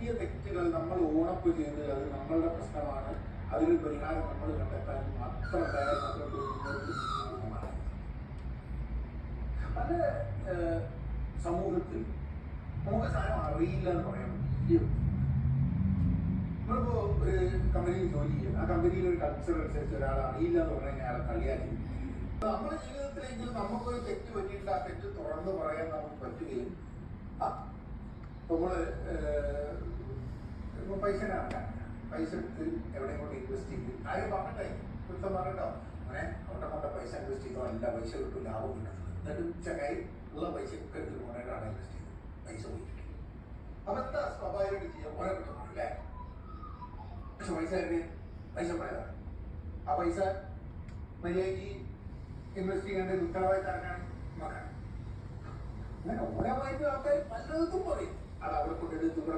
ചെറിയ തെറ്റുകൾ നമ്മൾ ഓണപ്പ് ചെയ്ത് അത് നമ്മളുടെ പ്രശ്നമാണ്, അതിന് പരിഹാരം നമ്മൾ കണ്ടെത്താൻ മാത്രം പല സമൂഹത്തിൽ നമുക്ക് സാധനം അറിയില്ല എന്ന് പറയാൻ വലിയ. നമ്മളിപ്പോ ഒരു കമ്പനിയിൽ ജോലി ചെയ്യുന്നത്, ആ കമ്പനിയിൽ ഒരു കൾച്ചർ അനുസരിച്ച് ഒരാൾ അറിയില്ല എന്ന് പറഞ്ഞാൽ അയാളെ കളിയാക്കി. നമ്മുടെ ജീവിതത്തിലെങ്കിലും നമുക്കൊരു തെറ്റ് പറ്റിയിട്ട് ആ തെറ്റ് തുറന്ന് പറയാൻ നമുക്ക് പറ്റുകയും നമ്മള് പൈസ പൈസ എടുത്ത് എവിടെയും കൊണ്ട് ഇൻവെസ്റ്റ് ചെയ്ത് കാര്യം പറഞ്ഞിട്ടേ കുറ്റം പറഞ്ഞിട്ടോ അങ്ങനെ അവിടെ പൈസ ഇൻവെസ്റ്റ് ചെയ്തോ എല്ലാ പൈസ കിട്ടും, ലാഭം കിട്ടുന്നത്. എന്നിട്ട് ചക്കായി ഉള്ള പൈസ ഒക്കെ എടുത്ത് കൊണ്ടായിട്ടാണ് ഇൻവെസ്റ്റ് ചെയ്തത്, പൈസ പോയിട്ട്. അപ്പൊ എന്താ സ്വാഭാവികമായിട്ട് ചെയ്യാൻ കുറെ കിട്ടുന്നു അല്ലേ? പക്ഷെ പൈസ പോയതാണ്. ആ പൈസ മര്യാദയ്ക്ക് ഇൻവെസ്റ്റ് ചെയ്യേണ്ടത് ഉത്തരവാദിത്തമാണ് മകൻ. അങ്ങനെ ഓരോ ആൾക്കാർ പലതും പറയും, അത് അവിടെ കൊണ്ടെടുത്ത്